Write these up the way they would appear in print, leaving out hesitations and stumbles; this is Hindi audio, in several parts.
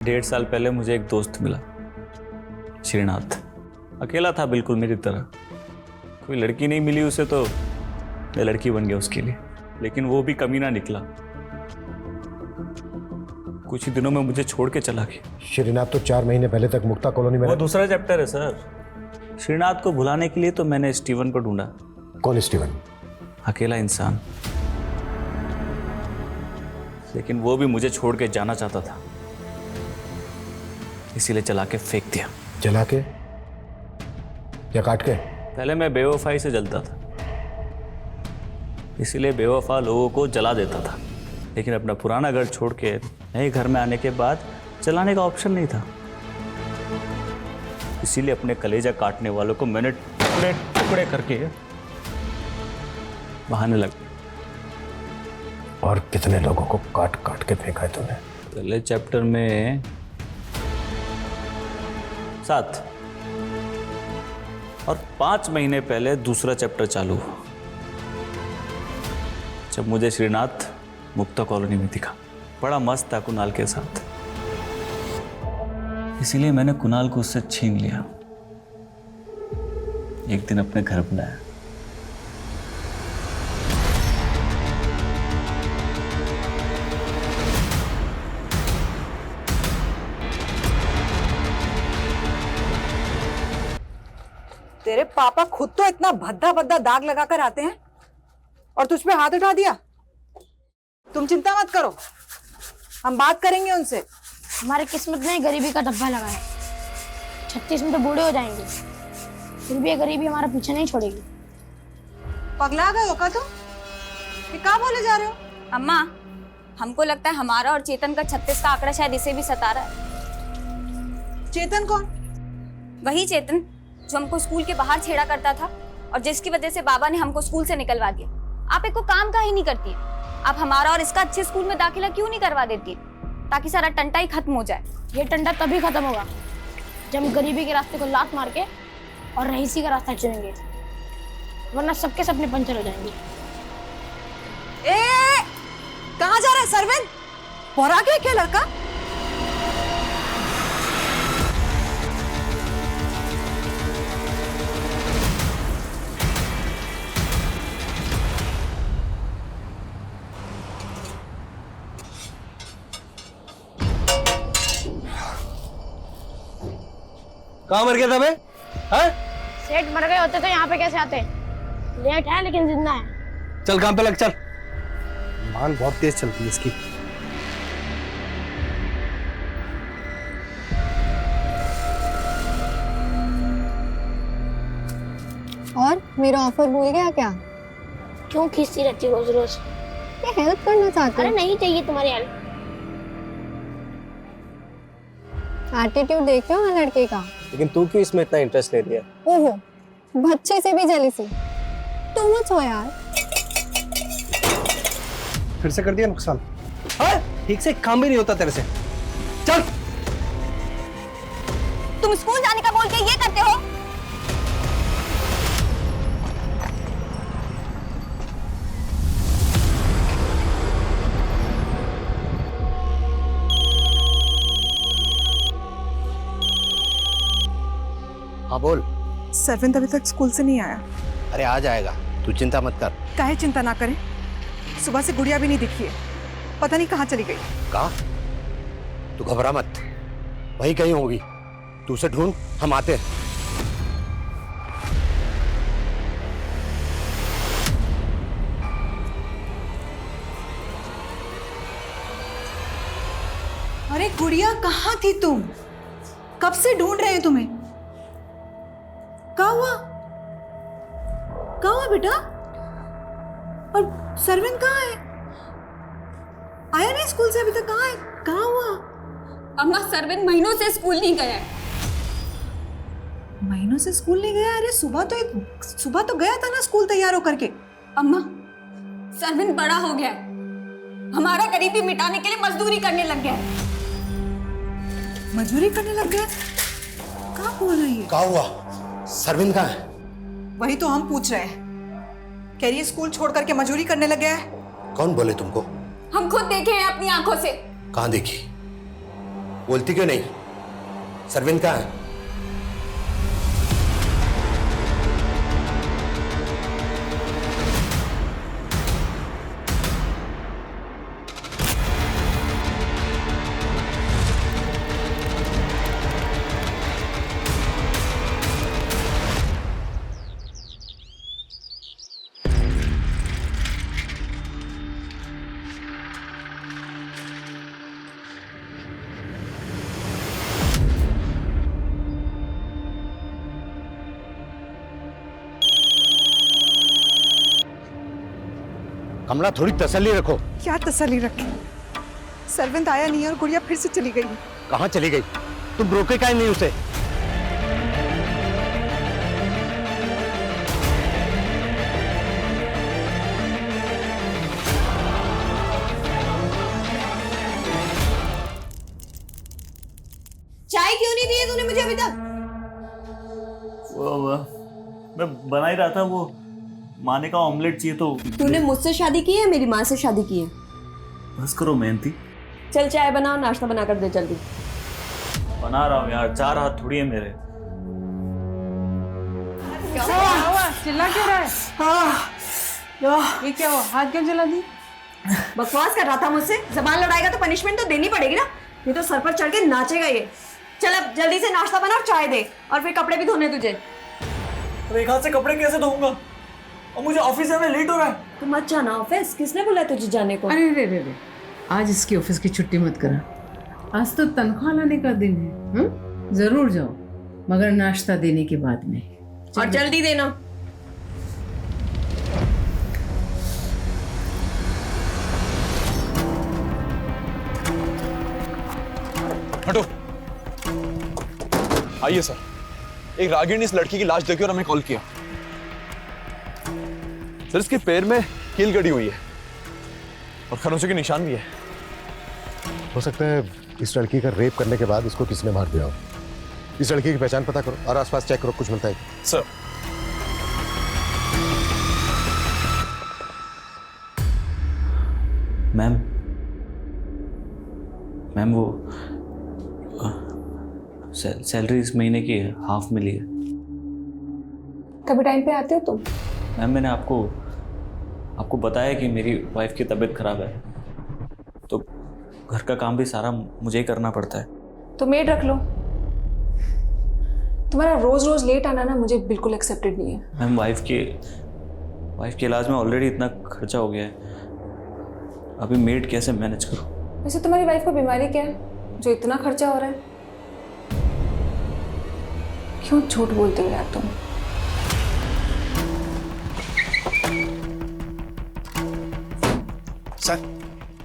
1.5 साल पहले मुझे एक दोस्त मिला, श्रीनाथ। अकेला था बिल्कुल मेरी तरह। कोई लड़की नहीं मिली उसे तो मैं लड़की बन गया उसके लिए, लेकिन वो भी कमीना निकला। कुछ ही दिनों में मुझे छोड़ के चला गया। श्रीनाथ तो 4 महीने पहले तक मुक्ता कॉलोनी में वो दूसरा चैप्टर है सर। श्रीनाथ को भुलाने के लिए तो मैंने स्टीवन को ढूंढा। कौन स्टीवन? अकेला इंसान, लेकिन वो भी मुझे छोड़ के जाना चाहता था, इसीलिए जला के फेंक दिया। जला के या काट के? पहले मैं बेवफाई से जलता था, इसीलिए बेवफा लोगों को जला देता था। लेकिन अपना पुराना घर छोड़ के नए घर में आने के बाद जलाने का ऑप्शन नहीं था, इसीलिए अपने कलेजा काटने वालों को मैंने टुकड़े टुकड़े करके बहाने लग। और कितने लोगों को काट काट के फेंका है तूने? पहले चैप्टर में 7 और 5 महीने पहले दूसरा चैप्टर चालू हुआ, जब मुझे श्रीनाथ मुक्ता कॉलोनी में दिखा। बड़ा मस्त था कुणाल के साथ, इसीलिए मैंने कुणाल को उससे छीन लिया। एक दिन अपने घर बुलाया। तेरे पापा खुद तो इतना भद्दा भद्दा दाग लगाकर आते हैं और तुझ पे हाथ उठा दिया। तुम चिंता मत करो, हम बात करेंगे उनसे। हमारे किस्मत में गरीबी का डब्बा लगा है। 36 में तो बूढ़े हो जाएंगे, फिर भी ये गरीबी हमारा पीछे नहीं छोड़ेगी। पगला गए हो का तुम? ये क्या बोले जा रहे हो? अम्मा, हमको लगता है हमारा और चेतन का 36 का आंकड़ा शायद इसे भी सता रहा है। चेतन कौन? वही चेतन जो हमको स्कूल के बाहर छेड़ा करता था और जिसकी वजह से बाबा ने हमको स्कूल से निकलवा दिया। आप एक को काम का ही नहीं करती है। आप हमारा और इसका अच्छे स्कूल में दाखिला क्यों नहीं करवा देती, ताकि सारा टंटा ही खत्म हो जाए। ये टंटा तभी खत्म होगा जब हम गरीबी के रास्ते को लात मार के और रईसी का रास्ता चुनेंगे, वरना सबके सपने पंचर हो जाएंगे। कहाँ जा रहा है सरवन? पौरा गया क्या लड़का? कहाँ मर गया था मैं? हाँ? सेठ मर गए होते तो यहाँ पे कैसे आते? लेट है लेकिन जिंदा है। चल काम पे लग, चल। मान बहुत तेज चलती है इसकी। और मेरा ऑफर भूल गया क्या? क्यों खींचती रहती रोज रोज? ये हेल्प करना चाहती अरे हूँ। नहीं चाहिए तुम्हारी हेल्प। एटीट्यूड देख रहे हो ना लड़के का? लेकिन तू क्यों इसमें इतना इंटरेस्ट ले रही है? ओहो, बच्चे से भी जेलसी। तू मत हो यार। फिर से कर दिया नुकसान। हाँ? ठीक से काम भी नहीं होता तेरे से। चल। तुम स्कूल जाने का बोल के ये करते हो? हाँ बोल। सरविंद अभी तक स्कूल से नहीं आया। अरे आ जाएगा, तू चिंता मत कर। काहे चिंता ना करें, सुबह से गुड़िया भी नहीं दिखी है। पता नहीं कहाँ चली गई। कहा? तू घबरा मत, वही कहीं होगी। तू उसे ढूंढ, हम आते हैं। अरे गुड़िया कहाँ थी तुम? कब से ढूंढ रहे हैं तुम्हें। क्या हुआ? क्या हुआ बेटा? और सरविंद कहाँ है? आया नहीं स्कूल से अभी तक? कहाँ है? कहाँ हुआ? अम्मा, सरविंद महीनों से स्कूल नहीं गया है। महीनों से स्कूल नहीं गया? अरे सुबह तो गया था ना स्कूल तैयार होकर के। अम्मा, सरविंद बड़ा हो गया है, हमारा गरीबी मिटाने के लिए मजदूरी करने लग गया है। मजदूरी करने लग गया? कहाँ बोल रही है? क्या हुआ? सरविंद कहाँ है? वही तो हम पूछ रहे हैं। कह रही है स्कूल छोड़ करके मजदूरी करने लग गया है। कौन बोले तुमको? हम खुद देखे हैं अपनी आंखों से। कहाँ देखी? बोलती क्यों नहीं? सरविंद कहाँ है? कमला, थोड़ी तसल्ली रखो। क्या तसल्ली रखे? सरविंद आया नहीं और गुड़िया फिर से चली गई। कहाँ चली गई? तुम रोके काहे नहीं उसे? चाय क्यों नहीं दी है तूने मुझे अभी तक? मैं बना ही रहा था, वो माने का ऑमलेट चाहिए तो। तूने मुझसे शादी की है, मेरी माँ से शादी की है? बस करो मेहनती। चल चाय बनाओ, नाश्ता बना कर दे जल्दी। बना रहा हूँ यार, 4 हाथ थोड़ी है मेरे। चिल्ला क्यों रहा है? ये क्या हुआ? हाथ क्यों जला दी? बकवास कर रहा था मुझसे। जबान लड़ाएगा तो पनिशमेंट तो देनी पड़ेगी ना, नहीं तो सर पर चढ़ के नाचेगा ये। चल अब जल्दी से नाश्ता बना और चाय दे, और फिर कपड़े भी धोने तुझे। एक हाथ से कपड़े कैसे धोऊंगा? और मुझे ऑफिस जाने लेट हो रहा है। तो मत जाना ऑफिस, किसने बोला तुझे जाने को? अरे रे रे रे, आज इसकी ऑफिस की छुट्टी मत करा। आज तो तनख्वाह लाने का दिन है। जरूर जाओ, मगर नाश्ता देने के बाद में। और जल्दी देना। हटो। आइए सर, एक रागिनी ने इस लड़की की लाश देखी और हमें कॉल किया। सर, इसके पैर में कील गड़ी हुई है और खरोंचे के निशान भी है। हो सकता है इस लड़की का रेप करने के बाद इसको किसने मार दिया हो। इस लड़की की पहचान पता करो और आसपास चेक करो, कुछ मिलता है। सर, मैम वो सैलरी इस महीने की हाफ मिली है। कभी टाइम पे आते हो तुम? मैम मैंने आपको बताया कि मेरी वाइफ की तबीयत खराब है, तो घर का काम भी सारा मुझे ही करना पड़ता है। तो मेड रख लो। तुम्हारा रोज रोज लेट आना ना मुझे बिल्कुल एक्सेप्टेड नहीं है। मैम वाइफ के इलाज में ऑलरेडी इतना खर्चा हो गया है, अभी मेड कैसे मैनेज करूं? वैसे तुम्हारी वाइफ को बीमारी क्या है जो इतना खर्चा हो रहा है? क्यों झूठ बोलते हो यार तुम? सर,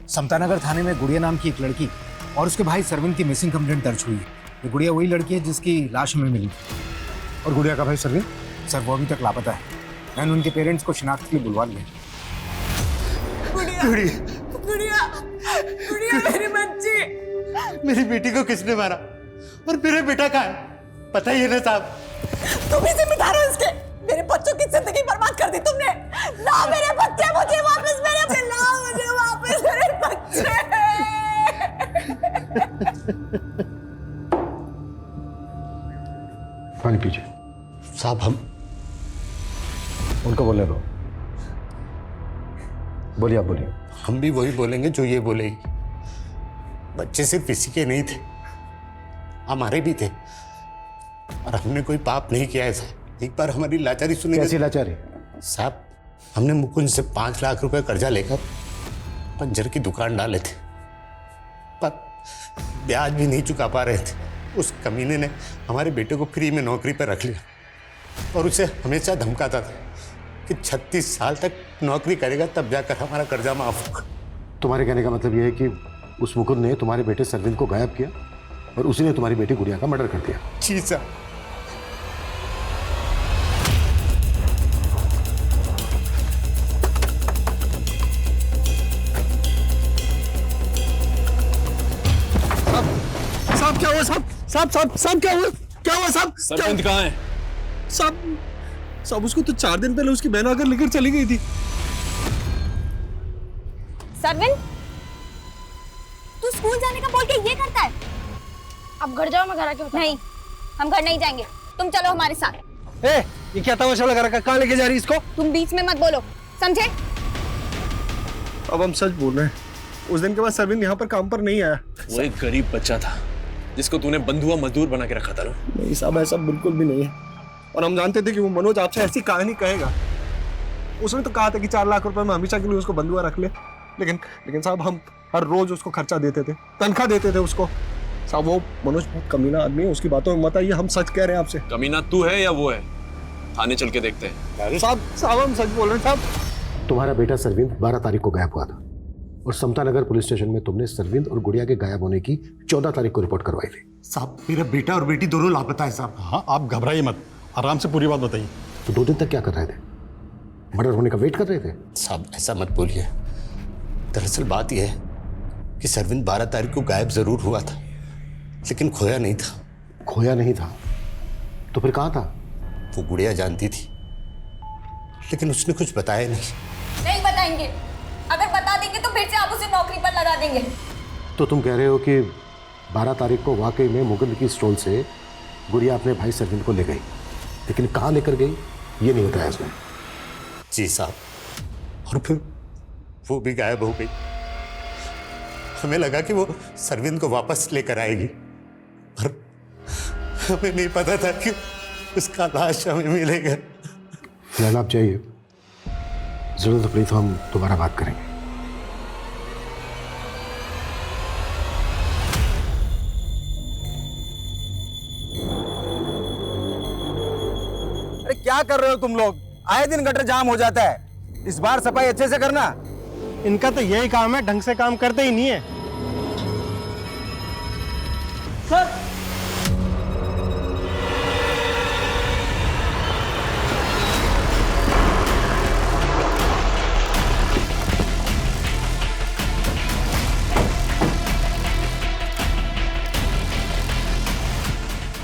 समतानगर थाने में गुड़िया नाम की एक लड़की और उसके भाई सरविंद की मिसिंग कंप्लेंट दर्ज हुई है। ये गुड़िया वही लड़की है जिसकी लाश हमें मिली और गुड़िया का भाई सरविंद, सर वो अभी तक लापता है। मैंने उनके पेरेंट्स को शिनाख्त के लिए बुलवा लिया। गुड़िया मेरी बच्ची। मेरी बेटी को किसने मारा और मेरा बेटा कहाँ है? पता ही है ना साहब। तुम ही जिम्मेदार हो इसके। मेरे बच्चों की जिंदगी बर्बाद कर दी तुमने। ला मेरे बच्चे मुझे वापस, मेरे बच्चे। पानी पीजिए। साहब, हम उनको बोलने दो। बोलिए, आप बोलिए। हम भी वही बोलेंगे जो ये बोलेगी। बच्चे सिर्फ इसी के नहीं थे, हमारे भी थे, और हमने कोई पाप नहीं किया ऐसा। एक बार हमारी लाचारी सुनेंगे? कैसी लाचारी? साहब, हमने मुकुंद से 5 लाख रुपए कर्जा लेकर पंजर की दुकान डाले थे, पर ब्याज भी नहीं चुका पा रहे थे। उस कमीने ने हमारे बेटे को फ्री में नौकरी पर रख लिया और उसे हमेशा धमकाता था कि 36 साल तक नौकरी करेगा तब जाकर हमारा कर्जा माफ होगा। तुम्हारे कहने का मतलब यह है कि उस मुकुंद ने तुम्हारे बेटे सरविंद को गायब किया और उसी ने तुम्हारी बेटी गुड़िया का मर्डर कर दिया? जी साहब। साहब क्या हुआ? साहब क्या हुआ? क्या हुआ साहब? सरविंद कहाँ है? साहब उसको तो 4 दिन पहले उसकी बहन आकर लेकर चली गई थी। सरविंद, तू स्कूल जाने का बोल के ये करता है? अब घर जाओ, मैं घर आके बताता नहीं, हम घर नहीं जाएंगे, तुम चलो हमारे साथ। ए, ये क्या तमाशा लगा रखा? कहाँ लेके जा रही इसको? तुम बीच में मत बोलो, समझे? अब हम सच बोल रहे हैं, उस दिन के बाद सरविंद यहाँ पर काम पर नहीं आया। वो एक गरीब बच्चा था जिसको तूने बंधुआ मजदूर बना के रखा था ना। नहीं साहब, ऐसा बिल्कुल भी नहीं है। और हम जानते थे कि वो मनोज आपसे ऐसी कहानी कहेगा। उसने तो कहा था कि 4 लाख रुपए में हमेशा के लिए उसको बंधुआ रख ले, लेकिन साहब हम हर रोज उसको खर्चा देते थे, तनख्वाह देते थे उसको। साहब वो मनोज बहुत कमीना आदमी है, उसकी बातों में मत आइए, हम सच कह रहे हैं आपसे। कमीना तू है या वो है? थाने चल के देखते हैं। साहब हम सच बोल रहे हैं साहब। तुम्हारा बेटा सरविंद 12 तारीख को गायब हुआ था और समता नगर पुलिस स्टेशन में तुमने सरविंद और गुड़िया के गायब होने की 14 तारीख को रिपोर्ट करवाई थी। साहब मेरा बेटा और बेटी दोनों लापता है साहब। हाँ, आप घबराइए मत, आराम से पूरी बात बताइए। तो 2 दिन तक क्या कर रहे थे? मर्डर होने का वेट कर रहे थे? साहब ऐसा मत बोलिए। दरअसल बात यह है कि सरविंद 12 तारीख को गायब जरूर हुआ था, लेकिन खोया नहीं था। खोया नहीं था तो फिर कहाँ था? वो गुड़िया जानती थी, लेकिन उसने कुछ बताया नहीं बताएंगे, अगर बता देंगे तो फिर से आप उसे नौकरी पर लगा देंगे। तो तुम कह रहे हो कि 12 तारीख को वाकई में मुगल की स्टॉल से गुड़िया अपने भाई सरविंद को ले गई, लेकिन कहाँ लेकर गई ये नहीं बताया उसने। जी साहब, और फिर वो भी गायब हो गई। हमें लगा कि वो सरविंद को वापस लेकर आएगी, पर हमें नहीं पता था कि उसका लाश हमें मिलेगा। फिलहाल आप चाहिए, जरूरत पड़ी तो हम दोबारा बात करेंगे। अरे क्या कर रहे हो तुम लोग? आए दिन गटर जाम हो जाता है, इस बार सफाई अच्छे से करना। इनका तो यही काम है, ढंग से काम करते ही नहीं है। सर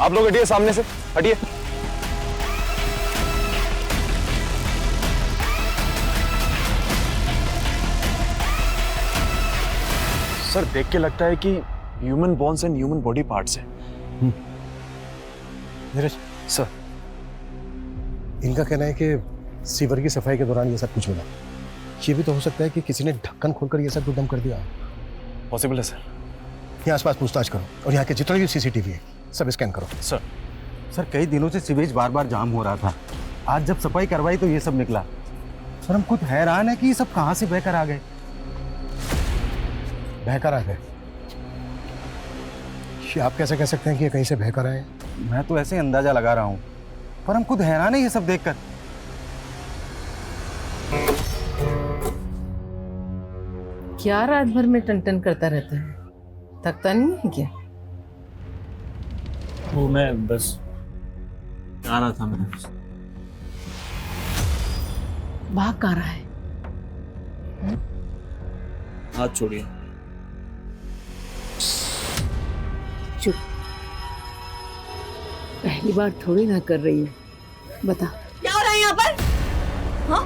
आप लोग हटिए, सामने से हटिए। सर देख के लगता है कि human bones and human body parts हैं। नीरज सर, इनका कहना है कि सीवर की सफाई के दौरान ये सब कुछ मिला। ये भी तो हो सकता है कि किसी ने ढक्कन खोलकर ये सब डंप कर दिया। पॉसिबल है सर। यहाँ आसपास पूछताछ करो और यहाँ के जितने भी सीसीटीवी है सब स्कैन करो। सर कई दिनों से सीवेज बार बार जाम हो रहा था, आज जब सफाई करवाई तो ये सब निकला। सर हम खुद हैरान है कि ये सब कहाँ से बहकर आ गए। बहकर आ गए? ये आप कैसे कह सकते हैं कि ये कहीं से बहकर आए? मैं तो ऐसे अंदाजा लगा रहा हूँ, पर हम खुद हैरान है ये सब देखकर। क्या रात भर में टन करता रहता है? थकता नहीं है क्या? वो मैं बस आ रहा था। मैं भाग कहाँ रहा है? हाथ छोड़िए। चुप, पहली बार थोड़ी ना कर रही है। बता क्या हो रहा है यहाँ पर? हाँ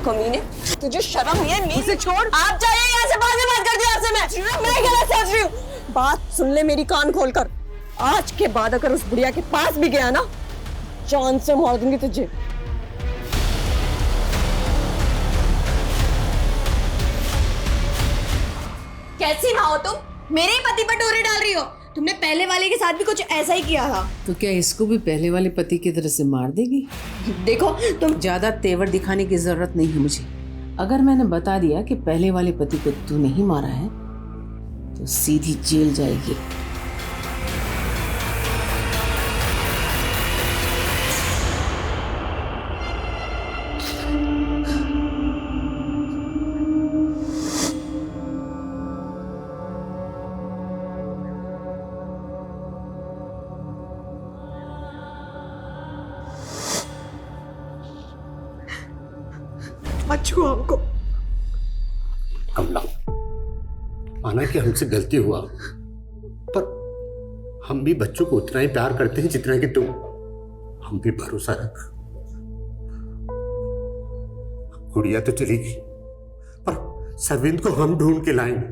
कमीने, तुझे शर्म नहीं है? मुझसे छोड़, आप जाइए यहाँ से, बाद में बात करती हूँ आपसे। मैं गलत सोच रही हूँ। बात सुन ले मेरी, कान खोलकर। आज के बाद अगर उस बुढ़िया के पास भी गया ना, जान से मार दूंगी तुझे। कैसी माँ हो तुम? मेरे ही पति पर डोरे डाल रही हो। तुमने पहले वाले के साथ भी कुछ ऐसा ही किया था। तो क्या इसको भी पहले वाले पति की तरह से मार देगी? देखो तुम ज्यादा तेवर दिखाने की जरूरत नहीं है मुझे। अगर मैंने बता दिया कि पहले वाले पति को तू नहीं मारा है तो सीधी जेल जाएगी। मत छुओ हमको। कमला, माना कि हमसे गलती हुआ, पर हम भी बच्चों को उतना ही प्यार करते हैं जितना कि तुम। हम भी भरोसा रख। गुड़िया तो चली गई, पर सरविंद को हम ढूंढ के लाएंगे।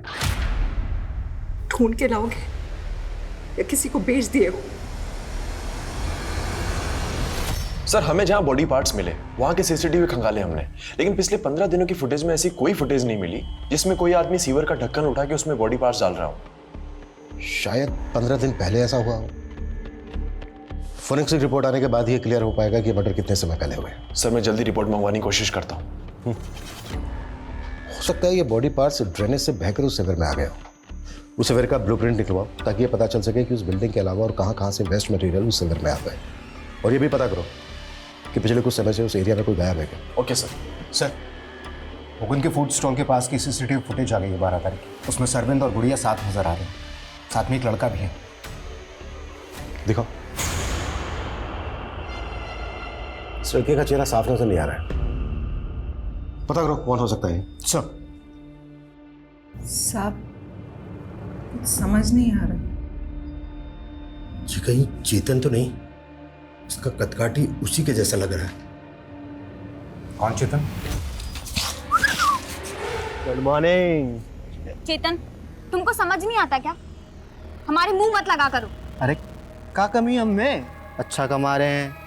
ढूंढ के लाओगे? या किसी को बेच दिए हो। सर हमें जहां बॉडी पार्ट्स मिले वहां के सीसीटीवी खंगाले हमने, लेकिन पिछले 15 दिनों की फुटेज में ऐसी कोई फुटेज नहीं मिली जिसमें कोई आदमी सीवर का ढक्कन उठा के उसमें बॉडी पार्ट्स डाल रहा हो। शायद 15 दिन पहले ऐसा हुआ हो। फोरेंसिक रिपोर्ट आने के बाद ये क्लियर हो पाएगा कि मर्डर कितने समय पहले हुए। सर मैं जल्दी रिपोर्ट मंगवाने की कोशिश करता हूँ। हो सकता है ये बॉडी पार्ट्स ड्रेनेज से बहकर उस सेवर में आ गए हो। उस सेवर का ब्लूप्रिंट निकलवाओ ताकि ये पता चल सके कि उस बिल्डिंग के अलावा और कहाँ से वेस्ट मटेरियल उस सेवर में आ गए। और ये भी पता करो कि पिछले कुछ समय से उस एरिया में कोई गायब है क्या। Okay sir. सर, मुकुंद के फूड स्टॉल के पास की सीसीटीवी फुटेज आ गई है 12 तारीख। उसमें सरविंद और गुड़िया साथ नजर आ रहे हैं, साथ में एक लड़का भी है। दिखाओ। इस लड़के का चेहरा साफ नजर नहीं आ रहा है, पता करो कौन हो सकता है। सर साहब कुछ समझ नहीं आ रहा। जी कहीं चेतन तो नहीं? इसका कदकाठी उसी के जैसा लग रहा है। कौन चेतन? Good morning. चेतन तुमको समझ नहीं आता क्या? हमारे मुंह मत लगा करो। अरे क्या कमी हम में? अच्छा कमा रहे हैं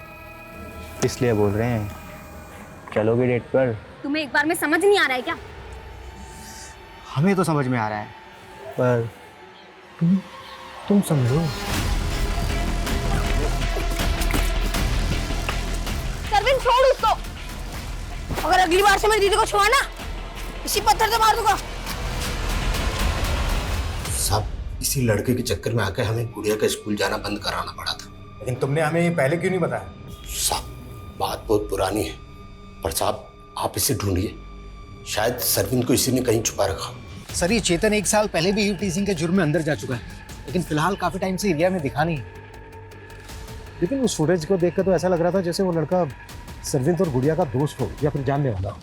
इसलिए बोल रहे हैं। चलोगे डेट पर? तुम्हें एक बार में समझ नहीं आ रहा है क्या? हमें तो समझ में आ रहा है पर तुम समझो। सरविन छोड़ उसको। अगर अगली बार से मेरी दीदी को छुआ ना, इसी पत्थर से मार दूंगा। साहब इसी लड़के के चक्कर में आकर हमें गुड़िया का स्कूल जाना बंद कराना पड़ा था। लेकिन तुमने हमें ये पहले क्यों नहीं बताया? साहब बात बहुत पुरानी है, पर साहब आप इसे ढूंढिए। शायद सरविंद को इसी ने कहीं छुपा रखा। सर ये चेतन 1 साल पहले भी टीजिंग के जुर्म में अंदर जा चुका है, लेकिन फिलहाल काफी टाइम से एरिया में दिखा नहीं। लेकिन उस फुटेज को देखकर तो ऐसा लग रहा था जैसे वो लड़का सरविंद और गुड़िया का दोस्त हो या फिर जानने वाला हो।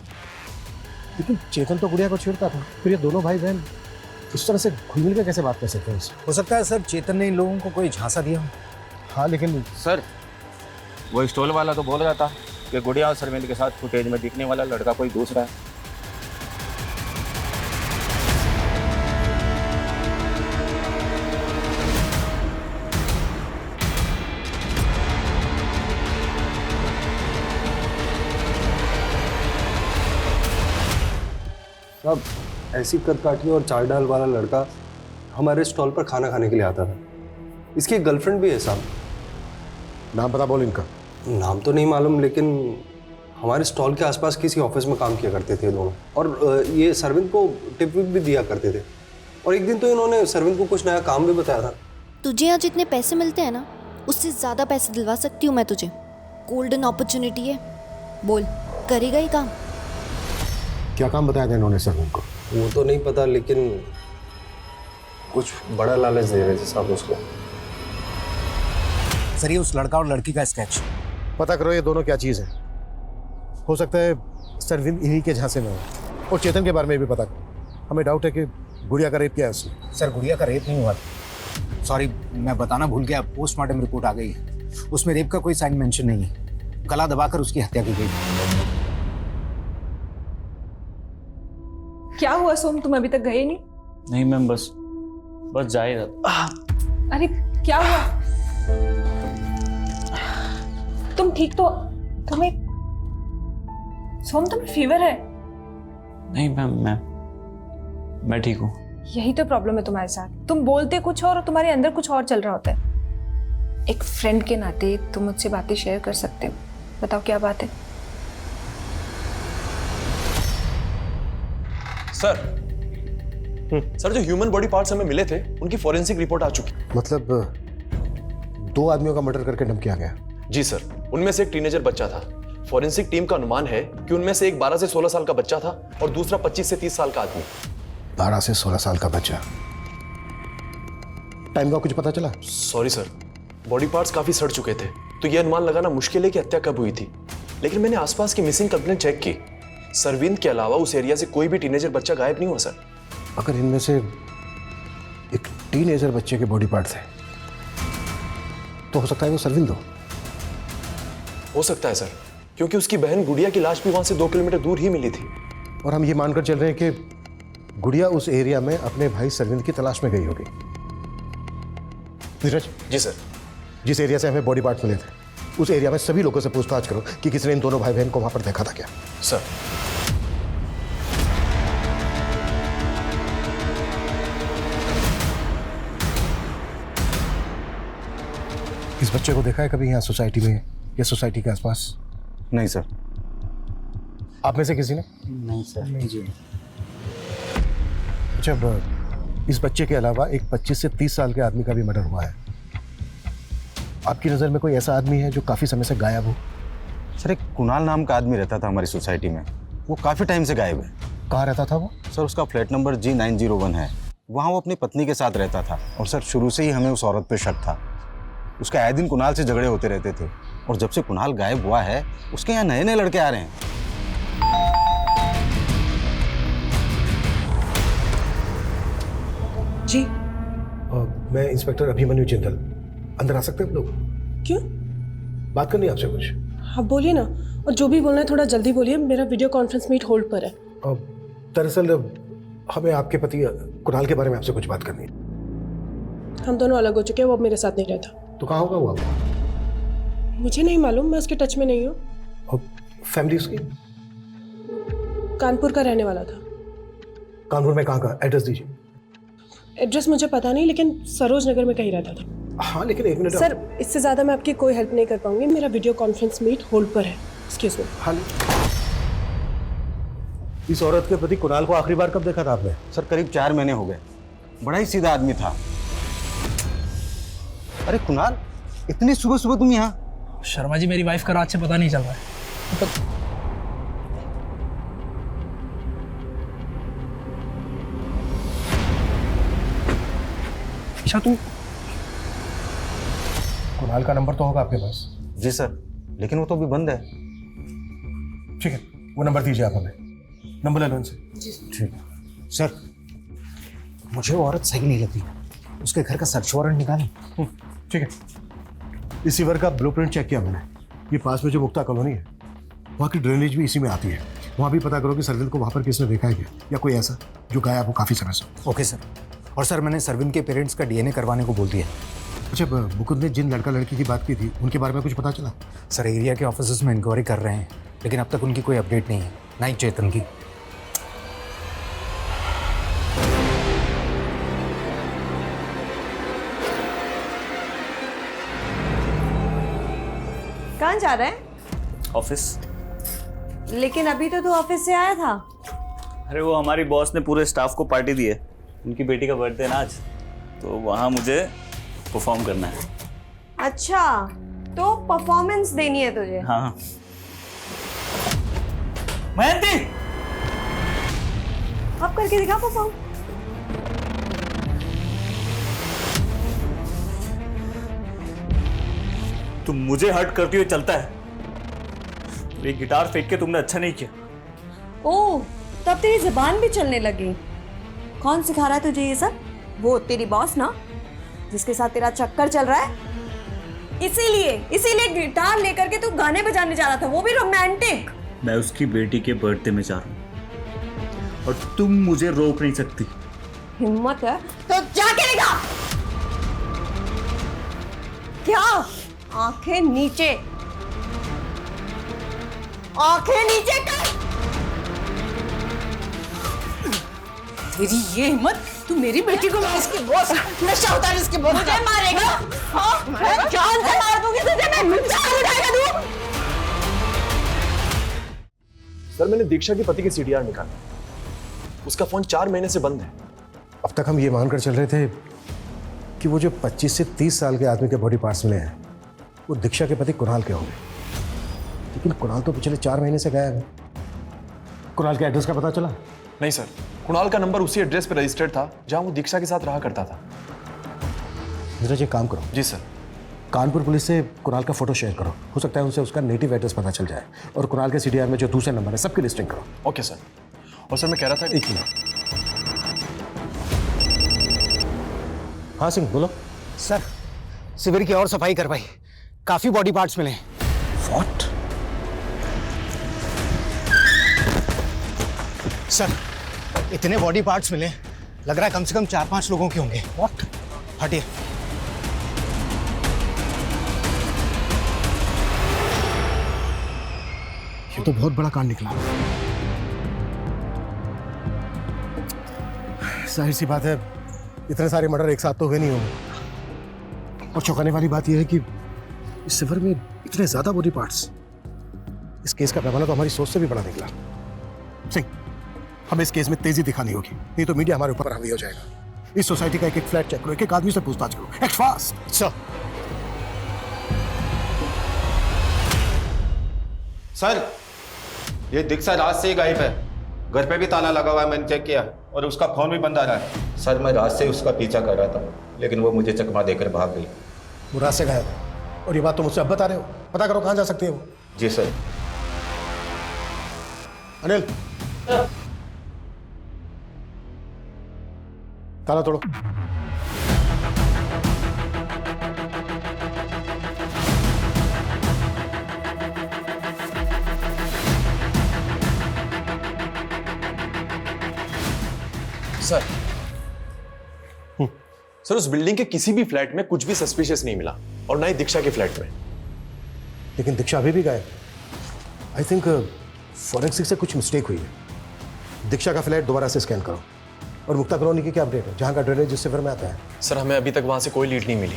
लेकिन चेतन तो गुड़िया को छेड़ता था, फिर ये दोनों भाई बहन इस तरह से घुल मिल के कैसे बात कर सकते हैं? हो सकता है सर चेतन ने इन लोगों को कोई झांसा दिया हो। हाँ लेकिन सर वो स्टॉल वाला तो बोल रहा था कि गुड़िया और सरविंद के साथ फुटेज में दिखने वाला लड़का कोई दूसरा है। अब ऐसी कदकाठी और चाल डाल वाला लड़का हमारे स्टॉल पर खाना खाने के लिए आता था। इसकी एक गर्लफ्रेंड भी है साहब। नाम पता बोल इनका। नाम तो नहीं मालूम, लेकिन हमारे स्टॉल के आसपास किसी ऑफिस में काम किया करते थे दोनों, और ये सरविंद को टिप विप भी दिया करते थे। और एक दिन तो इन्होंने सरविंद को कुछ नया काम भी बताया था। तुझे यहाँ जितने पैसे मिलते हैं ना, उससे ज़्यादा पैसे दिलवा सकती हूँ मैं तुझे। गोल्डन अपॉर्चुनिटी है, बोल करेगा ही काम। क्या काम बताया था इन्होंने सरविंद को? वो तो नहीं पता, लेकिन कुछ बड़ा लालच दे रहे थे साहब उसको। सर ये उस लड़का और लड़की का स्केच। पता करो ये दोनों क्या चीज़ है। हो सकता है सरविंद इन्हीं के झांसे में हो। और चेतन के बारे में भी पता करो। हमें डाउट है कि गुड़िया का रेप किया है उसने। सर गुड़िया का रेप नहीं हुआ। सॉरी मैं बताना भूल गया, पोस्टमार्टम रिपोर्ट आ गई है, उसमें रेप का कोई साइन मेंशन नहीं है। गला दबाकर उसकी हत्या की गई। क्या हुआ सोम, तुम अभी तक गए नहीं? नहीं मैम, बस जा ही रहा। अरे क्या हुआ? तुम ठीक तो? तुम्हें सोम तुम्हें फीवर है? नहीं मैम, मैं ठीक हूँ। यही तो प्रॉब्लम है तुम्हारे साथ, तुम बोलते कुछ और तुम्हारे अंदर कुछ और चल रहा होता है। एक फ्रेंड के नाते तुम मुझसे बातें शेयर कर सकते हो, बताओ क्या बात है? सर जो ह्यूमन बॉडी पार्ट्स हमें मिले थे उनकी फोरेंसिक रिपोर्ट आ चुकी। मतलब 2 आदमियों का मर्डर करके डंप किया गया? जी सर, उनमें से एक टीनेजर बच्चा था। फोरेंसिक टीम का अनुमान है कि उनमें से एक 12 से 16 साल का बच्चा था और दूसरा 25 से 30 साल का आदमी। 12 से 16 साल का बच्चा। टाइम का कुछ पता चला? सॉरी सर, बॉडी पार्ट्स काफी सड़ चुके थे, तो यह अनुमान लगाना मुश्किल है कि हत्या कब हुई थी। लेकिन मैंने आसपास की मिसिंग कंप्लेंट चेक की, सरविंद के अलावा उस एरिया से कोई भी टीनेजर बच्चा गायब नहीं हुआ सर। अगर इनमें से एक टीनेजर बच्चे के बॉडी पार्ट थे तो हो सकता है वो सरविंद हो सकता है सर, क्योंकि उसकी बहन गुड़िया की लाश भी वहां से 2 किलोमीटर दूर ही मिली थी। और हम ये मानकर चल रहे हैं कि गुड़िया उस एरिया में अपने भाई सरविंद की तलाश में गई होगी। नीरज। जी सर। जिस एरिया से हमें बॉडी पार्ट मिले थे उस एरिया में सभी लोगों से पूछताछ करो कि किसने इन दोनों भाई बहन को वहां पर देखा था क्या। सर। इस बच्चे को देखा है कभी यहाँ सोसाइटी में या सोसाइटी के आसपास? नहीं सर। आप में से किसी ने? नहीं सर। नहीं जी। अच्छा, अब इस बच्चे के अलावा एक 25 से 30 साल के आदमी का भी मर्डर हुआ है। आपकी नज़र में कोई ऐसा आदमी है जो काफ़ी समय से गायब हो? सर, एक कुणाल नाम का आदमी रहता था हमारी सोसाइटी में, वो काफ़ी टाइम से गायब है। कहाँ रहता था वो? सर, उसका फ्लैट नंबर G901 है। वहाँ वो अपनी पत्नी के साथ रहता था और सर शुरू से ही हमें उस औरत पे शक था। उसके आए दिन कुणाल से झगड़े होते रहते थे और जब से कुणाल गायब हुआ है उसके यहाँ नए नए लड़के आ रहे हैं। जी। मैं इंस्पेक्टर अभिमन्यु जिंदल। अंदर आ सकते हैं हम लोग? क्यों? बात करनी है आपसे कुछ। आप बोलिए ना, और जो भी बोलना है थोड़ा जल्दी बोलिए, मेरा वीडियो कॉन्फ्रेंस मीट होल्ड पर है। दरअसल हमें आपके पति कुणाल के बारे में आपसे कुछ बात करनी है। हम दोनों अलग हो चुके हैं, वो अब मेरे साथ नहीं रहता। तो कहाँ होगा वो आपका? मुझे नहीं मालूम, मैं उसके टच में नहीं हूँ। और फैमिली उसकी? कानपुर का रहने वाला था। कानपुर में कहाँ का? एड्रेस दीजिए। एड्रेस मुझे पता नहीं, लेकिन सरोज नगर में कहीं रहता था। हाँ, लेकिन एक मिनट सर, इससे ज़्यादा मैं आपकी कोई हेल्प नहीं कर पाऊंगी। मेरा वीडियो कॉन्फ्रेंस मीट होल्ड पर है। Excuse me. हाँ, इस औरत के पति कुणाल को आखिरी बार कब देखा था आपने? सर, करीब 4 महीने हो गए। बड़ा ही सीधा आदमी था। अरे कुणाल, इतनी सुबह सुबह तुम यहाँ? शर्मा जी, मेरी वाइफ का रात से पता नहीं चल रहा है। अच्छा, तुम कुणाल का नंबर तो होगा आपके पास? जी सर, लेकिन वो तो अभी बंद है। ठीक है, वो नंबर दीजिए आप हमें। नंबर ले लो इनसे। ठीक है सर। मुझे वो औरत सही नहीं लगती, उसके घर का सर्च वारंट निकालें। ठीक है। इस सीवर का ब्लूप्रिंट चेक किया मैंने। ये पास में जो मुक्ता कॉलोनी है वहाँ की ड्रेनेज भी इसी में आती है। वहाँ भी पता करो कि सरविन को वहाँ पर किसने देखा है क्या, या कोई ऐसा जो गायब हो काफ़ी समय से। Okay sir. और सर, मैंने सरविन के पेरेंट्स का DNA करवाने को बोल दिया। अच्छा, मुकुंद ने जिन लड़का लड़की की बात की थी उनके बारे में कुछ पता चला? सर, एरिया के ऑफिसर्स में इंक्वायरी कर रहे हैं, लेकिन अब तक उनकी कोई अपडेट नहीं है, ना ही चेतन की। कहाँ जा रहे हैं? ऑफिस। लेकिन अभी तो तू ऑफिस से आया था। अरे वो हमारी बॉस ने पूरे स्टाफ को पार्टी दी है, उनकी बेटी का बर्थडे है ना आज, तो वहाँ मुझे परफॉर्म करना है। अच्छा, तो परफॉर्मेंस देनी है तुझे? हाँ। मयंती, आप करके दिखा परफॉर्म। तुम मुझे हर्ट करती हुए चलता है। ये गिटार फेंक के तुमने अच्छा नहीं किया। ओह, तब तेरी जुबान भी चलने लगी। कौन सिखा रहा है तुझे ये सब? वो तेरी बॉस ना, जिसके साथ तेरा चक्कर चल रहा है। इसीलिए गिटार लेकर के तू गाने बजाने जा रहा था, वो भी रोमांटिक। मैं उसकी बेटी के बर्थडे में जा रहा हूँ और तुम मुझे रोक नहीं सकती। हिम्मत है तो जाके दिखा। क्या? आंखें नीचे, आंखें नीचे कर। तेरी ये हिम्मत, तू मेरी बेटी को इसकी बॉस नशा उतार इसके बॉस मुझे मारेगा? हाँ, मैं जान से मार दूंगी तुझे। मैं जान उठाएगा तू। सर, मैंने दीक्षा के पति के CDR निकाला, उसका फोन 4 महीने से बंद है। अब तक हम ये मानकर चल रहे थे कि वो जो 25 से 30 साल के आदमी के बॉडी पार्ट्स मिले हैं वो दीक्षा के पति कुणाल के होंगे, लेकिन कुणाल तो पिछले 4 महीने से गायब है। कुणाल के एड्रेस का पता चला? नहीं सर, कुणाल का नंबर उसी एड्रेस पर रजिस्टर्ड था जहां वो दीक्षा के साथ रहा करता था। नीरज, एक काम करो। जी सर। कानपुर पुलिस से कुणाल का फोटो शेयर करो, हो सकता है उनसे उसका नेटिव एड्रेस पता चल जाए। और कुणाल के CDR में जो दूसरे नंबर है सबकी लिस्टिंग करो। Okay sir. और सर, मैं कह रहा था, एक मिनट। हाँ सिंह, बोलो। सर, शिविर की और सफाई करवाई, काफी बॉडी पार्ट्स मिले। व्हाट? सर, इतने बॉडी पार्ट्स मिले, लग रहा है कम से कम 4-5 लोगों के होंगे। व्हाट? हटिए। ये तो बहुत बड़ा कांड निकला। जाहिर सी बात है, इतने सारे मर्डर एक साथ तो हुए नहीं होंगे। और चौंकाने वाली बात यह है कि इस सिवर में इतने ज्यादा बॉडी पार्ट्स। इस केस का पैमाना तो हमारी सोच से भी बड़ा निकला। सिंह, हमें इस केस में तेजी दिखानी होगी, नहीं तो मीडिया हमारे ऊपर हावी हो जाएगा। इस सोसाइटी का एक एक फ्लैट चेक करो, एक एक आदमी से पूछताछ करो। Act fast. सर, ये दीक्षा रात से ही गायब है। घर पे भी ताला लगा हुआ है, मैंने चेक किया, और उसका फोन भी बंद आ रहा है। सर, मैं रात से उसका पीछा कर रहा था, लेकिन वो मुझे चकमा देकर भाग गई। वो रात से गायब है, और ये बात तो मुझसे अब बता रहे हो। पता करो कहाँ जा सकती है वो। जी सर। अनिल, ताला तोड़ो। सर, उस बिल्डिंग के किसी भी फ्लैट में कुछ भी सस्पिशियस नहीं मिला, और ना ही दीक्षा के फ्लैट में। लेकिन दीक्षा अभी भी गायब। आई थिंक फॉरेंसिक से कुछ मिस्टेक हुई है। दीक्षा का फ्लैट दोबारा से स्कैन करो। और मुक्ता कॉलोनी की क्या अपडेट है, जहाँ का ड्रेनेज जिस सिवर में आता है? सर, हमें अभी तक वहां से कोई लीड नहीं मिली।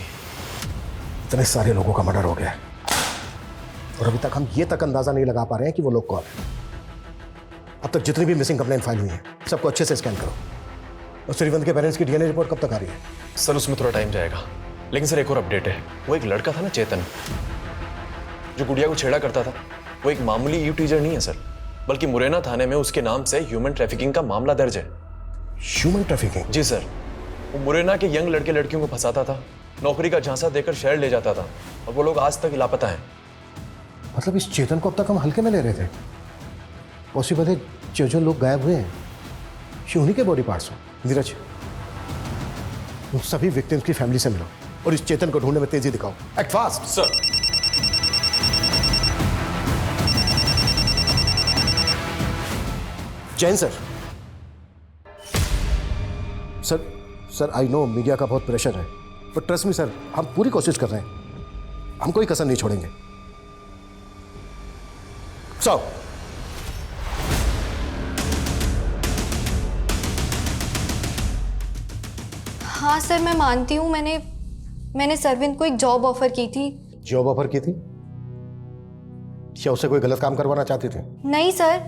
इतने सारे लोगों का मर्डर हो गया है, और अभी तक हम ये तक अंदाजा नहीं लगा पा रहे हैं कि वो लोग कौन है। अब तक जितनी भी मिसिंग कंप्लेंट फाइल हुई है, सबको अच्छे से स्कैन करो। और श्रीवंत के पेरेंट्स की डीएनए रिपोर्ट कब तक आ रही है? सर, उसमें थोड़ा टाइम जाएगा। लेकिन सर, एक और अपडेट है। वो एक लड़का था ना, चेतन, जो गुड़िया को छेड़ा करता था, वो एक मामूली यू टीचर नहीं है सर, बल्कि मुरैना थाने में उसके नाम से ह्यूमन ट्रैफिकिंग का मामला दर्ज है। Human trafficking? जी सर। वो मुरैना के यंग लड़के लड़कियों को फंसाता था, नौकरी का झांसा देकर शहर ले जाता था, और वो लोग आज तक लापता हैं। मतलब इस चेतन को अब तक हम हल्के में ले रहे थे? पॉसिबल है जो लोग गायब हुए हैं ये उन्हीं के बॉडी पार्ट्स हो। नीरज, उन सभी विक्टिम्स की फैमिली से मिलो और इस चेतन को ढूंढने में तेजी दिखाओ। Act fast. Sir. Jain sir. Sir, I know media का बहुत प्रेशर है, बट ट्रस्ट मी सर, हम पूरी कोशिश कर रहे हैं। हम कोई कसर नहीं छोड़ेंगे। सो हाँ सर, मैं मानती हूँ, मैंने सरविंद को एक जॉब ऑफर की थी। जॉब ऑफर की थी? या उसे कोई गलत काम करवाना चाहती थी? नहीं सर,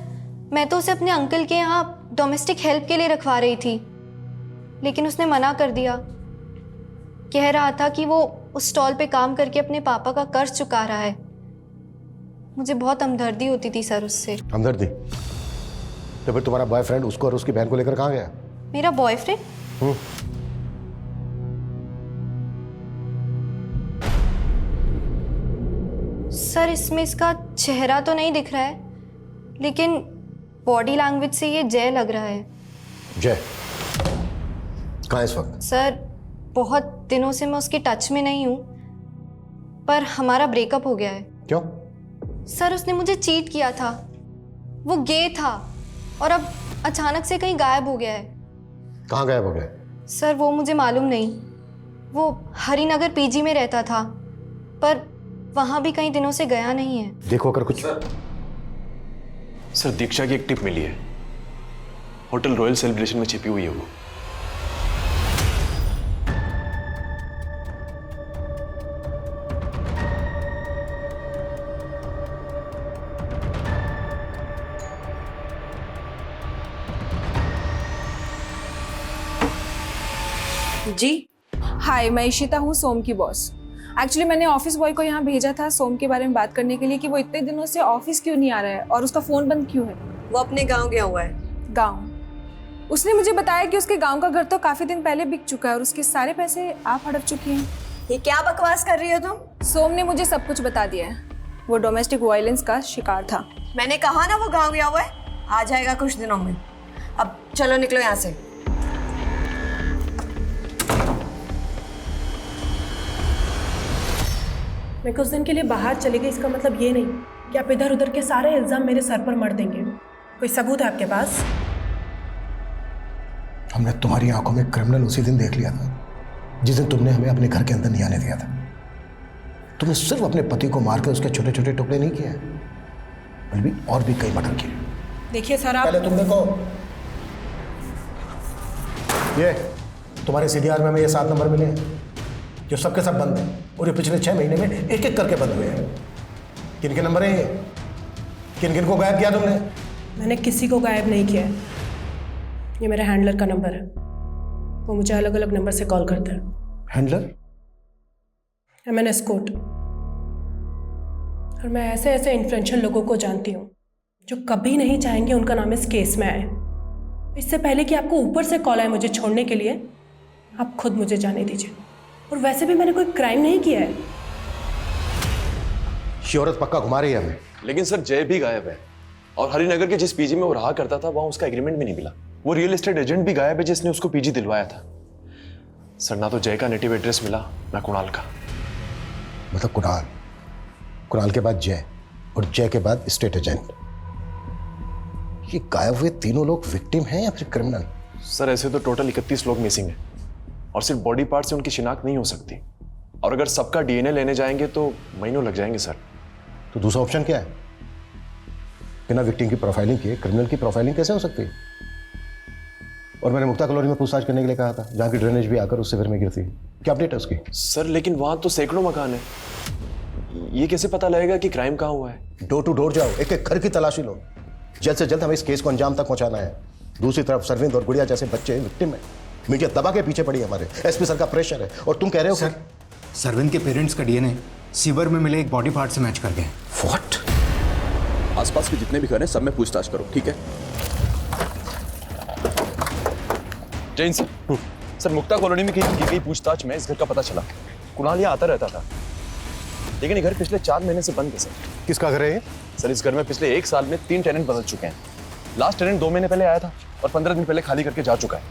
मैं तो उसे अपने अंकल के यहाँ डोमेस्टिक हेल्प के लिए रखवा रही थी, लेकिन उसने मना कर दिया। कह रहा था कि वो उस स्टॉल पे काम करके अपने पापा का कर्ज चुका रहा है। मुझे बहुत हमदर्दी होती थी सर उससे। हमदर्दी? तो फिर तुम्हारा बॉयफ्रेंड उसको और उसकी बहन को लेकर कहाँ गया? मेरा बॉयफ्रेंड? सर, इसमें इसका चेहरा तो नहीं दिख रहा है, लेकिन बॉडी लैंग्वेज से ये जय लग रहा है। जय कहाँ है इस वक्त? सर, बहुत दिनों से मैं उसके टच में नहीं हूँ, पर हमारा ब्रेकअप हो गया है। क्यों? सर, उसने मुझे चीट किया था। वो गे था और अब अचानक से कहीं गायब हो गया है। कहाँ गायब हो गया? सर, वो मुझे मालूम नहीं। वो हरिनगर पीजी में रहता था, पर वहां भी कई दिनों से गया नहीं है। देखो अगर कुछ। सर, दीक्षा की एक टिप मिली है। होटल रॉयल सेलिब्रेशन में छिपी हुई है वो। जी हाय, मैं इशिता हूँ, सोम की बॉस। एक्चुअली मैंने ऑफिस बॉय को यहाँ भेजा था सोम के बारे में बात करने के लिए कि वो इतने दिनों से ऑफिस क्यों नहीं आ रहा है और उसका फोन बंद क्यों है। वो अपने गांव गया हुआ है। गांव? उसने मुझे बताया कि उसके गांव का घर तो काफी दिन पहले बिक चुका है और उसके सारे पैसे आप हड़प चुकी हैं। ये क्या बकवास कर रही हो तुम? सोम ने मुझे सब कुछ बता दिया है। वो डोमेस्टिक वायलेंस का शिकार था। मैंने कहा ना वो गाँव गया हुआ है, आ जाएगा कुछ दिनों में। अब चलो निकलो यहाँ से। मैं कुछ दिन के लिए बाहर चली गई, इसका मतलब ये नहीं कि आप इधर उधर के सारे इल्जाम मेरे सर पर मर देंगे। कोई सबूत है आपके पास? हमने तुम्हारी आंखों में क्रिमिनल उसी दिन देख लिया था जिस दिन तुमने हमें अपने घर के अंदर नहीं आने दिया था। तुमने सिर्फ अपने पति को मारकर उसके छोटे छोटे टुकड़े नहीं किए, बल्कि और भी कई मर्डर किए। देखिए सर, आप पहले तुम देखो, ये तुम्हारे सीडीआर में ये 7 नंबर मिले हैं जो सबके सब बंद हैं, और ये पिछले 6 महीने में एक एक करके बंद हुए हैं। किन के नंबर है ये? किन किन को गायब किया तुमने? मैंने किसी को गायब नहीं किया है। ये मेरे हैंडलर का नंबर है, वो मुझे अलग अलग नंबर से कॉल करता है। हैंडलर? मैंने एस्कॉर्ट, और मैं ऐसे ऐसे इन्फ्लुएंशियल लोगों को जानती हूँ जो कभी नहीं चाहेंगे उनका नाम इस केस में आए। इससे पहले कि आपको ऊपर से कॉल आए मुझे छोड़ने के लिए, आप खुद मुझे जाने दीजिए। और वैसे भी मैंने कोई क्राइम नहीं किया है। ये औरत पक्का घुमा रही है हमें। लेकिन सर जय भी गायब है, और हरिनगर के जिस पीजी में वो रहा करता था वहां उसका एग्रीमेंट भी नहीं मिला। वो रियल एस्टेट एजेंट भी गायब है जिसने उसको पीजी दिलवाया था। सर ना तो जय का नेटिव एड्रेस मिला, ना कुणाल का। मतलब कुणाल के बाद जय, और जय के बाद स्टेट एजेंट। ये गायब हुए तीनों लोग विक्टिम हैं या फिर क्रिमिनल? सर ऐसे तो टोटल 31 लोग मिसिंग हैं, और सिर्फ बॉडी पार्ट से उनकी शिनाख्त नहीं हो सकती। और अगर सबका डीएनए लेने जाएंगे तो महीनों लग जाएंगे सर। तो दूसरा ऑप्शन क्या है? बिना विक्टिम की प्रोफाइलिंग किए क्रिमिनल की प्रोफाइलिंग कैसे हो सकती है? और मैंने मुक्ता कॉलोनी में पूछताछ करने के लिए कहा था, जहाँ की ड्रेनेज भी आकर उस सिवर में गिरती है। क्या अपडेट है उसकी? सर लेकिन वहां तो सैकड़ों मकान है, ये कैसे पता लगेगा कि क्राइम कहाँ हुआ है? डोर टू डोर जाओ, एक एक घर की तलाशी लो। जल्द से जल्द हमें इस केस को अंजाम तक पहुंचाना है। दूसरी तरफ सरविंद और गुड़िया जैसे बच्चे विक्टिम है, मीडिया दबा के पीछे पड़ी है, हमारे एसपी सर का प्रेशर है, और तुम कह रहे हो सर सरविंद के पेरेंट्स का डीएनए सीवर में मिले एक बॉडी पार्ट से मैच कर गए। व्हाट? आसपास के जितने भी घर हैं सब में पूछताछ करो, ठीक है? जैन सर मुक्ता कॉलोनी में की गई पूछताछ में इस घर का पता चला। कुणाल यहाँ आता रहता था, लेकिन ये घर पिछले 4 महीने से बंद है सर। किसका घर है ये? सर इस घर में पिछले 1 साल में 3 टेनेंट बदल चुके हैं। लास्ट टेनेंट 2 महीने पहले आया था और 15 दिन पहले खाली करके जा चुका है।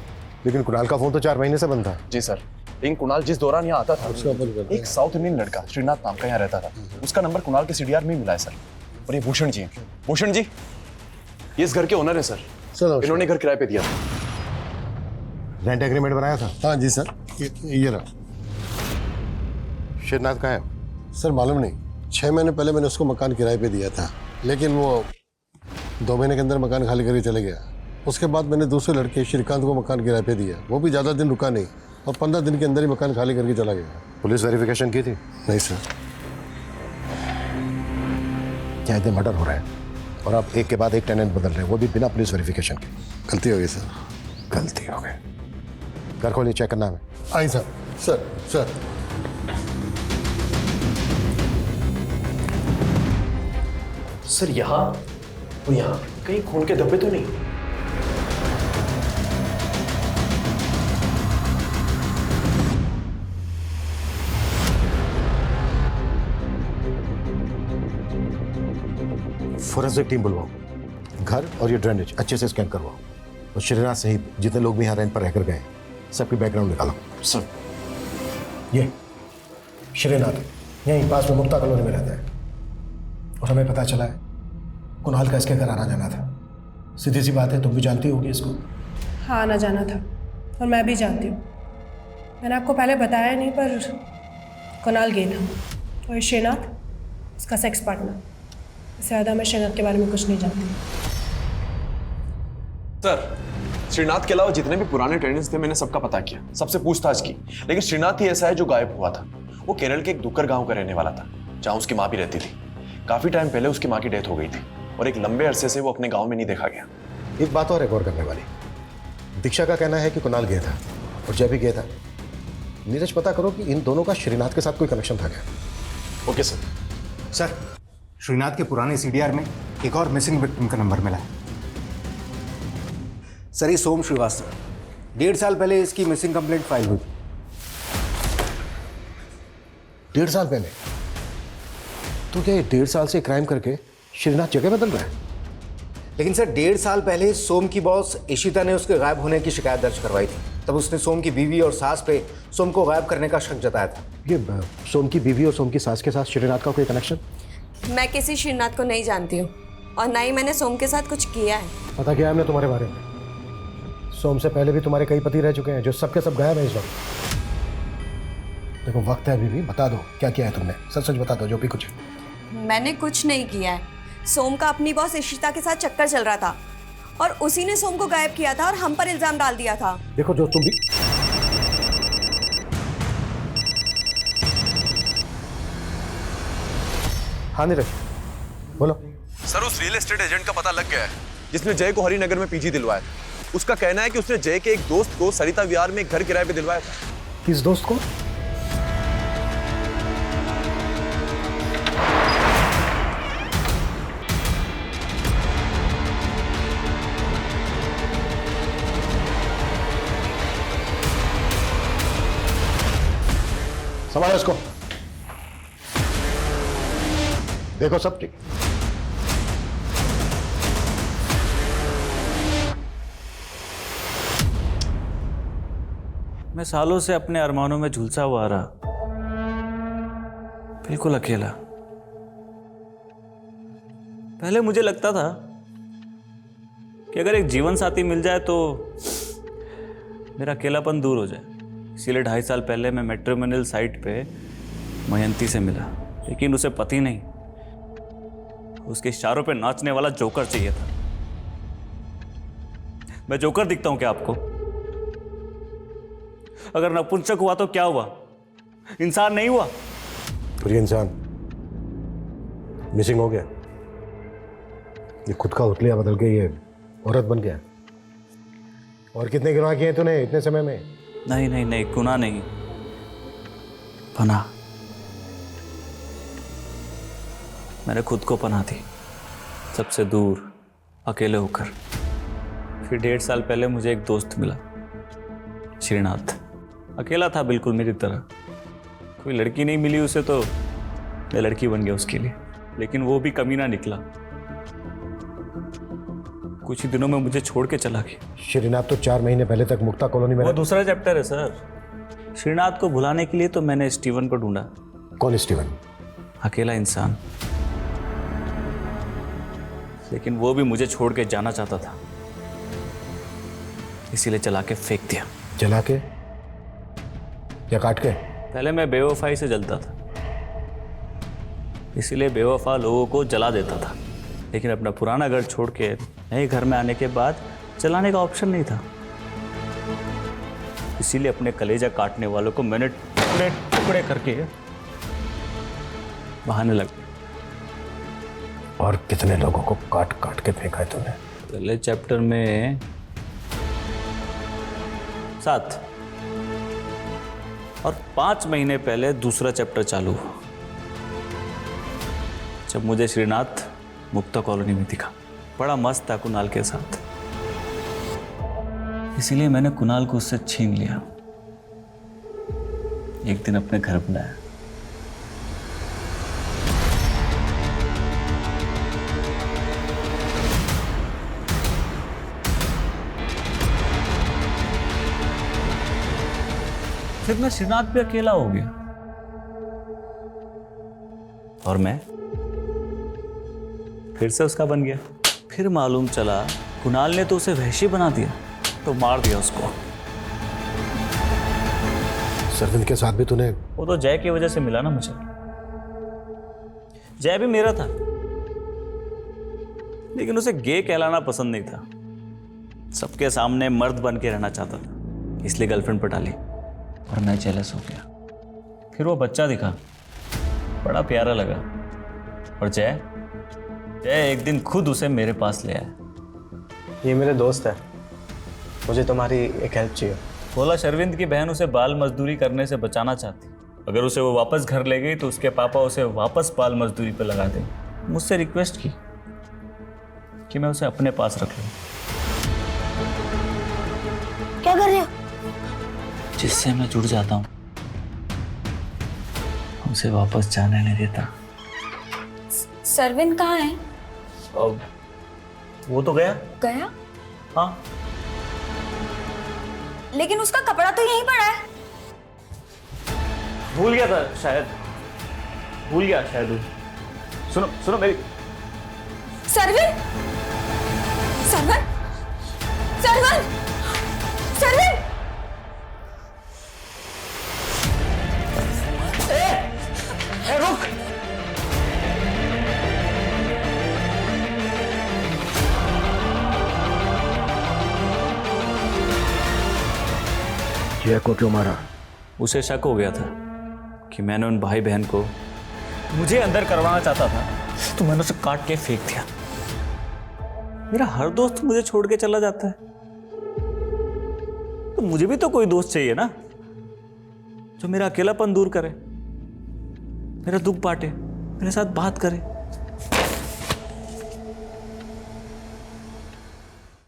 लेकिन कुणाल का फोन तो 4 महीने से बंद था। जी सर, लेकिन कुणाल जिस दौरान यहाँ आता था, एक साउथ इंडियन लड़का श्रीनाथ नाम का यहाँ रहता था, उसका नंबर कुणाल के सीडीआर में मिला है सर। और ये भूषण जी ये इस घर के ओनर है सर। इन्होंने घर किराए पे दिया था। रेंट एग्रीमेंट बनाया था? हाँ जी सर, ये रहा। श्रीनाथ का है? सर मालूम नहीं, 6 महीने पहले मैंने उसको मकान किराए पे दिया था, लेकिन वो 2 महीने के अंदर मकान खाली करके चले गया। उसके बाद मैंने दूसरे लड़के श्रीकांत को मकान किराए पे दिया, वो भी ज़्यादा दिन रुका नहीं, और 15 दिन के अंदर ही मकान खाली करके चला गया। पुलिस वेरिफिकेशन की थी? नहीं सर। क्या इतने मर्डर हो रहे हैं और आप एक के बाद एक टेनेंट बदल रहे हैं, वो भी बिना पुलिस वेरिफिकेशन के? गलती हो गई सर। गलती हो गई। घर खोलिए, चेक करना है। आई सर। सर सर यहाँ और यहाँ कहीं खून के धब्बे तो नहीं? फोरेंसिक टीम बुलवाओ, घर और ये ड्रेनेज अच्छे से स्कैन करवाओ, और श्रीनाथ सहित जितने लोग भी यहाँ रेंट पर रहकर गए सबकी बैकग्राउंड निकालो। सर ये श्रीनाथ यहीं पास में मुक्ता कॉलोनी में रहता है, और हमें पता चला है कुणाल का इसके घर आना जाना था। सीधी सी बात है, तुम भी जानती होगी इसको। हाँ, आना जाना था, और मैं भी जानती हूँ। मैंने आपको पहले बताया नहीं, पर कुणाल गे था, और श्रीनाथ उसका सेक्स पार्टनर। इससे ज़्यादा मैं श्रीनाथ के बारे में कुछ नहीं जानती। सर श्रीनाथ के अलावा जितने भी पुराने टेनेंट्स थे मैंने सबका पता किया, सबसे पूछताछ की, लेकिन श्रीनाथ ही ऐसा है जो गायब हुआ था। वो केरल के एक दुक्कर गांव का रहने वाला था, जहां उसकी माँ भी रहती थी। काफी टाइम पहले उसकी माँ की डेथ हो गई थी, और एक लंबे अरसे से वो अपने गांव में नहीं देखा गया। एक बात और है गौर करने वाली, दीक्षा का कहना है कि कुणाल गया था और जय भी गया था। नीरज, पता करो कि इन दोनों का श्रीनाथ के साथ कोई कनेक्शन था क्या? Okay sir. सर, श्रीनाथ के पुराने सीडीआर में एक और मिसिंग विक्टिम का नंबर मिला है। सर, ये सोम श्रीवास्तव, 1.5 साल पहले इसकी मिसिंग कंप्लेंट फाइल हुई। 1.5 साल पहले? तो क्या 1.5 साल से क्राइम करके श्रीनाथ जगह बदल रहा है? लेकिन सर, 1.5 साल पहले सोम की बॉस इशिता ने उसके गायब होने की शिकायत दर्ज करवाई थी। तब उसने सोम की बीवी और सास पे सोम को गायब करने का शक जताया था। ये सोम की बीवी और सोम की सास के साथ श्रीनाथ का कोई कनेक्शन? मैं किसी श्रीनाथ को नहीं जानती हूँ, और ना ही मैंने सोम के साथ कुछ किया है। पता किया हमने तुम्हारे बारे में। सोम से पहले भी तुम्हारे कई पति रह चुके हैं जो सबके सब गायब हैं इस वक्त। देखो वक्त है अभी भी, बता दो क्या किया है तुमने, सच सच बता दो जो भी कुछ है। मैंने कुछ नहीं किया है, सोम का अपनी बॉस इशिता के साथ चक्कर चल रहा था और उसी ने सोम को गायब किया था और हम पर इल्जाम डाल दिया था। देखो जो तुम भी हाँ नीरज बोलो। सर उस रियल एस्टेट एजेंट का पता लग गया है जिसने जय को हरिनगर में पीजी दिलवाया। उसका कहना है कि उसने जय के एक दोस्त को सरिता विहार में एक घर किराए पे दिलवाया था। किस दोस्त को? संभालो इसको। देखो सब ठीक। मैं सालों से अपने अरमानों में झुलसा हुआ रहा, बिल्कुल अकेला। पहले मुझे लगता था कि अगर एक जीवन साथी मिल जाए तो मेरा अकेलापन दूर हो जाए। इसीलिए 2.5 साल पहले मैं मैट्रिमोनियल साइट पे मयंती से मिला, लेकिन उसे पति नहीं, उसके इशारों पे नाचने वाला जोकर चाहिए था। मैं जोकर दिखता हूं क्या आपको? अगर नपुंसक हुआ तो क्या हुआ? इंसान नहीं हुआ? फिर ये इंसान मिसिंग हो गया, ये खुद का उतलिया बदल के ये औरत बन गया। और कितने गुनाह किए तूने इतने समय में? नहीं नहीं नहीं, गुनाह नहीं, पनाह। मैंने खुद को पनाह दी, सबसे दूर, अकेले होकर। फिर 1.5 साल पहले मुझे एक दोस्त मिला, श्रीनाथ। अकेला था बिल्कुल मेरी तरह, कोई लड़की नहीं मिली उसे तो मैं लड़की बन गया उसके लिए। लेकिन वो भी कमीना निकला, कुछ ही दिनों में मुझे छोड़ के चला गया। श्रीनाथ तो 4 महीने पहले तक मुक्ता कॉलोनी में। वो दूसरा चैप्टर है सर। श्रीनाथ को भुलाने के लिए तो मैंने स्टीवन को ढूंढा। कौन स्टीवन? अकेला इंसान, लेकिन वो भी मुझे छोड़ के जाना चाहता था, इसीलिए चला के फेंक दिया। जला के या काट के? पहले मैं बेवफाई से जलता था, इसीलिए बेवफा लोगों को जला देता था। लेकिन अपना पुराना घर छोड़ के नए घर में आने के बाद जलाने का ऑप्शन नहीं था, इसीलिए अपने कलेजा काटने वालों को मैंने टुकड़े टुकड़े करके बहाने लगा। और कितने लोगों को काट काट के फेंका है तूने? पहले चैप्टर में 7 और 5 महीने पहले दूसरा चैप्टर चालू हुआ, जब मुझे श्रीनाथ मुक्ता कॉलोनी में दिखा। बड़ा मस्त था कुणाल के साथ, इसीलिए मैंने कुणाल को उससे छीन लिया। एक दिन अपने घर बुलाया। फिर मैं श्रीनाथ भी अकेला हो गया और मैं फिर से उसका बन गया। फिर मालूम चला कुणाल ने तो उसे वहशी बना दिया, तो मार दिया उसको। सरविंद के साथ भी तूने? वो तो जय की वजह से मिला ना मुझे। जय भी मेरा था, लेकिन उसे गे कहलाना पसंद नहीं था। सबके सामने मर्द बन के रहना चाहता था, इसलिए गर्लफ्रेंड पटा ली और मैं जेलस हो गया। फिर वो बच्चा दिखा, बड़ा प्यारा लगा, और जय एक दिन खुद उसे मेरे पास ले आया। ये मेरे दोस्त है, मुझे तुम्हारी एक हेल्प चाहिए। बोला शर्विंद की बहन उसे बाल मजदूरी करने से बचाना चाहती, अगर उसे वो वापस घर ले गई तो उसके पापा उसे वापस बाल मजदूरी पे लगा देंगे। मुझसे रिक्वेस्ट की कि मैं उसे अपने पास रख लूं। क्या कर रहे हो? जिससे मैं जुड़ जाता हूं उसे वापस जाने नहीं देता। सरविंद कहाँ है? अब वो तो गया। गया? हाँ, लेकिन उसका कपड़ा तो यहीं पड़ा है। भूल गया था शायद, भूल गया शायद वो। सुनो सुनो मेरी। सरविंद, सरविंद, सरविंद, सरविंद! रुक! जय को क्यों मारा? उसे शक हो गया था कि मैंने उन भाई बहन को मुझे अंदर करवाना चाहता था, तो मैंने उसे काट के फेंक दिया। मेरा हर दोस्त मुझे छोड़ के चला जाता है, तो मुझे भी तो कोई दोस्त चाहिए ना, जो मेरा अकेलापन दूर करे, मेरा दुख बांटे, मेरे साथ बात करे।